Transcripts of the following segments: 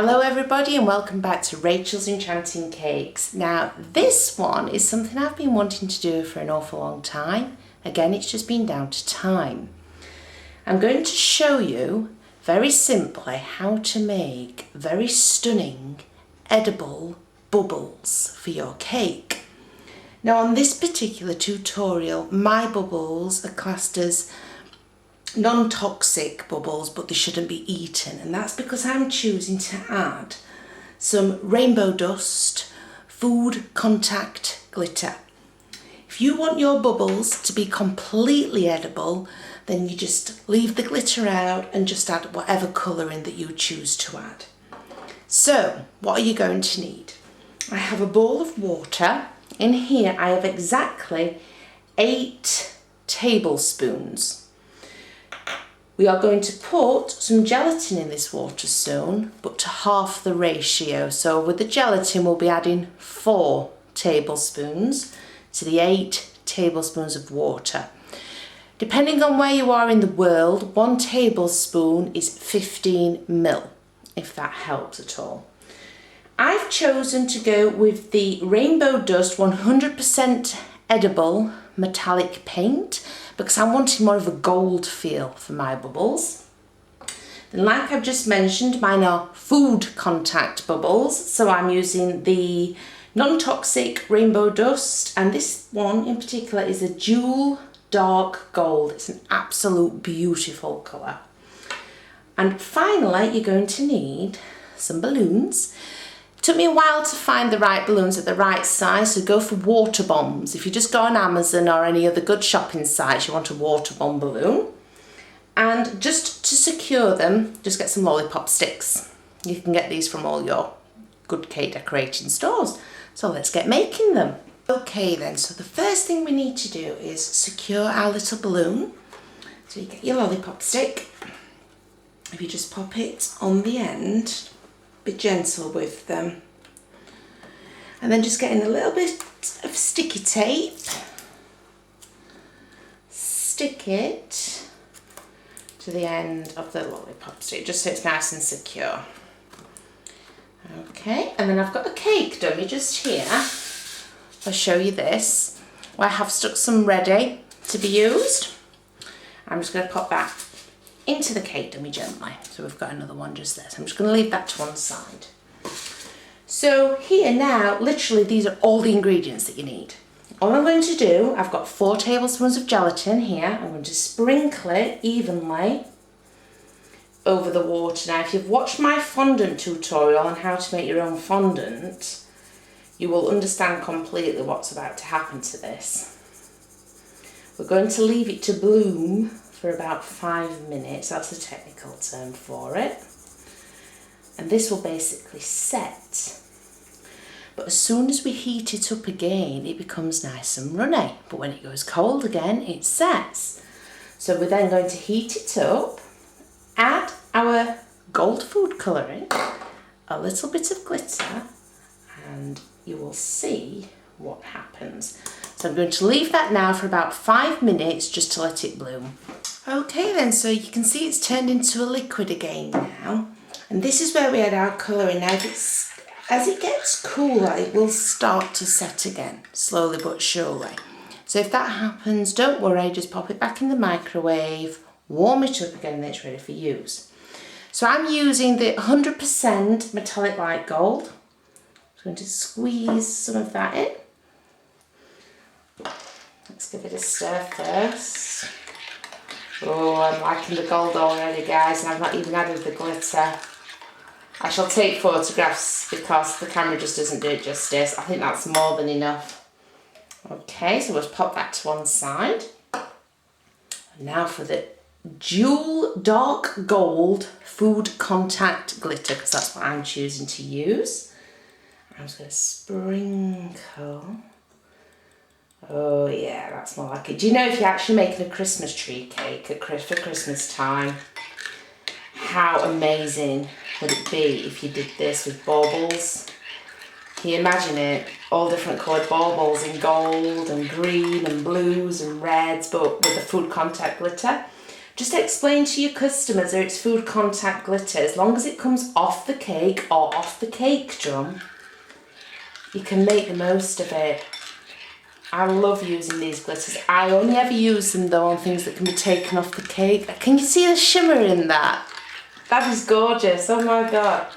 Hello everybody and welcome back to Rachel's Enchanting Cakes. Now this one is something I've been wanting to do for an awful long time. Again, it's just been down to time. I'm going to show you very simply how to make very stunning edible bubbles for your cake. Now on this particular tutorial, my bubbles are classed as non-toxic bubbles, but they shouldn't be eaten, and that's because I'm choosing to add some rainbow dust food contact glitter. If you want your bubbles to be completely edible, then you just leave the glitter out and just add whatever colouring that you choose to add. So what are you going to need? I have a bowl of water. In here I have exactly 8 tablespoons. We are going to put some gelatin in this water soon, but to half the ratio. So with the gelatin, we'll be adding 4 tablespoons to the 8 tablespoons of water. Depending on where you are in the world, 1 tablespoon is 15 ml, if that helps at all. I've chosen to go with the Rainbow Dust 100% edible metallic paint because I'm wanting more of a gold feel for my bubbles. And like I've just mentioned, mine are food contact bubbles, so I'm using the non-toxic Rainbow Dust, and this one in particular is a dual dark gold. It's an absolute beautiful colour. And finally, you're going to need some balloons. It took me a while to find the right balloons at the right size, so go for water bombs. If you just go on Amazon or any other good shopping sites, you want a water bomb balloon. And just to secure them, just get some lollipop sticks. You can get these from all your good cake decorating stores. So let's get making them. Okay then, so the first thing we need to do is secure our little balloon. So you get your lollipop stick. If you just pop it on the end, be gentle with them, and then just getting a little bit of sticky tape, stick it to the end of the lollipop stick just so it's nice and secure. Okay, and then I've got a cake dummy just here. I'll show you this, where I have stuck some ready to be used. I'm just going to pop that into the cake dummy gently. So we've got another one just there. So I'm just going to leave that to one side. So here now, literally these are all the ingredients that you need. All I'm going to do, I've got 4 tablespoons of gelatin here. I'm going to sprinkle it evenly over the water. Now if you've watched my fondant tutorial on how to make your own fondant, you will understand completely what's about to happen to this. We're going to leave it to bloom for about 5 minutes, that's a technical term for it. And this will basically set. But as soon as we heat it up again, it becomes nice and runny. But when it goes cold again, it sets. So we're then going to heat it up, add our gold food colouring, a little bit of glitter, and you will see what happens. So I'm going to leave that now for about 5 minutes just to let it bloom. Okay then, so you can see it's turned into a liquid again now. And this is where we add our colouring. Now as it gets cooler, it will start to set again, slowly but surely. So if that happens, don't worry, just pop it back in the microwave, warm it up again, and then it's ready for use. So I'm using the 100% metallic light gold. I'm going to squeeze some of that in. Let's give it a stir first. Oh, I'm liking the gold already, guys, and I've not even added the glitter. I shall take photographs because the camera just doesn't do it justice. I think that's more than enough. Okay, so we'll pop that to one side. And now for the dual dark gold food contact glitter, because that's what I'm choosing to use. I'm just going to sprinkle. Oh yeah, that's more like it. Do you know if you're actually making a Christmas tree cake for Christmas time, how amazing would it be if you did this with baubles? Can you imagine it? All different coloured baubles in gold and green and blues and reds, but with the food contact glitter. Just explain to your customers that it's food contact glitter. As long as it comes off the cake or off the cake drum, you can make the most of it. I love using these glitters. I only ever use them though on things that can be taken off the cake. Can you see the shimmer in that? That is gorgeous, oh my God.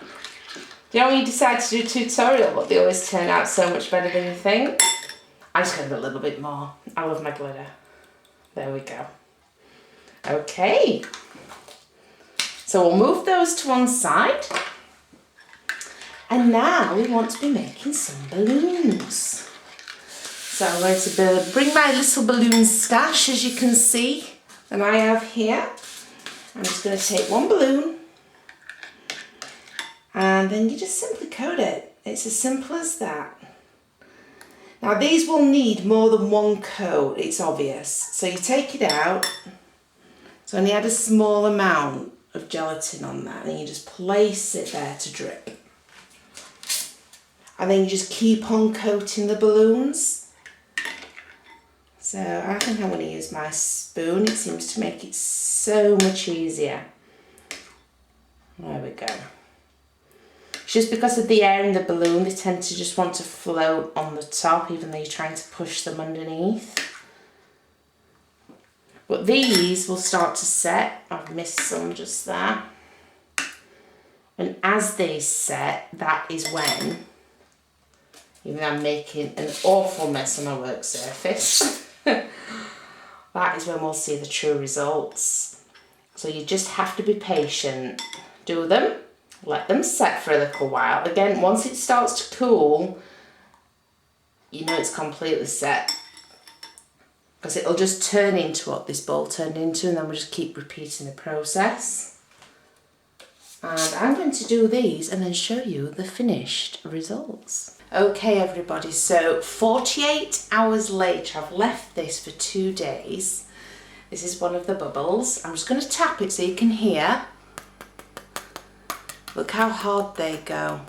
You know when you decide to do a tutorial, but they always turn out so much better than you think? I just got a little bit more. I love my glitter. There we go. Okay. So we'll move those to one side. And now we want to be making some balloons. So I'm going to bring my little balloon stash, as you can see, that I have here. I'm just going to take one balloon and then you just simply coat it. It's as simple as that. Now these will need more than one coat, it's obvious. So you take it out. So only add a small amount of gelatin on that and you just place it there to drip. And then you just keep on coating the balloons. So I think I'm going to use my spoon. It seems to make it so much easier. There we go. It's just because of the air in the balloon, they tend to just want to float on the top, even though you're trying to push them underneath. But these will start to set. I've missed some just there. And as they set, that is when, even though I'm making an awful mess on my work surface, that is when we'll see the true results. So you just have to be patient. Do them, let them set for a little while. Again, once it starts to cool, you know it's completely set. Because it'll just turn into what this bowl turned into, and then we'll just keep repeating the process. And I'm going to do these and then show you the finished results. Okay everybody, so 48 hours later, I've left this for 2 days. This is one of the bubbles. I'm just going to tap it so you can hear. Look how hard they go.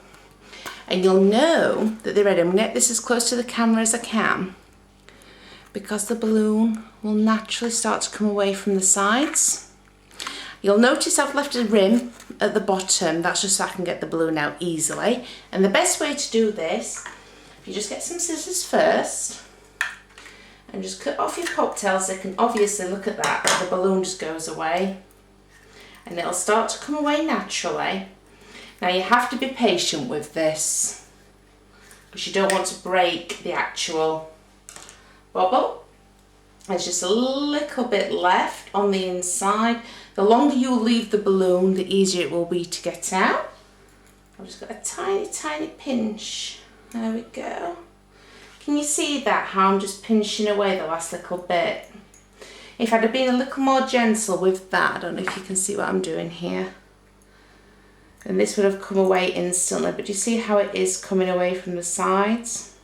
And you'll know that they're ready. I'm going to get this as close to the camera as I can, because the balloon will naturally start to come away from the sides. You'll notice I've left a rim at the bottom. That's just so I can get the balloon out easily. And the best way to do this, if you just get some scissors first and just cut off your cocktails, they can obviously, look at that, the balloon just goes away and it'll start to come away naturally. Now you have to be patient with this because you don't want to break the actual bubble. There's just a little bit left on the inside. The longer you leave the balloon, the easier it will be to get out. I've just got a tiny, tiny pinch. There we go. Can you see that, how I'm just pinching away the last little bit? If I'd have been a little more gentle with that, I don't know if you can see what I'm doing here, then this would have come away instantly, but you see how it is coming away from the sides?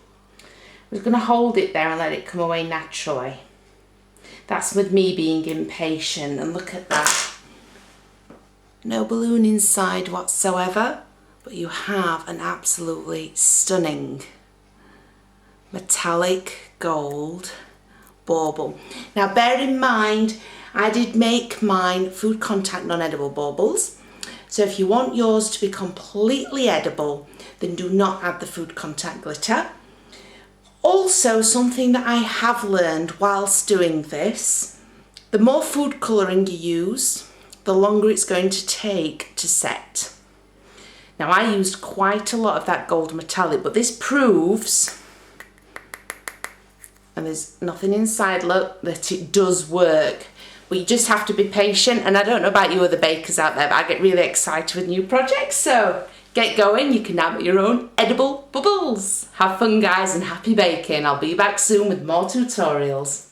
We're going to hold it there and let it come away naturally. That's with me being impatient, and look at that. No balloon inside whatsoever, but you have an absolutely stunning metallic gold bauble. Now bear in mind, I did make mine food contact non-edible baubles. So if you want yours to be completely edible, then do not add the food contact glitter. Also, something that I have learned whilst doing this, the more food colouring you use, the longer it's going to take to set. Now I used quite a lot of that gold metallic, but this proves, and there's nothing inside, look, that it does work. But you just have to be patient, and I don't know about you other bakers out there, but I get really excited with new projects, so get going. You can now make your own edible bubbles. Have fun guys and happy baking. I'll be back soon with more tutorials.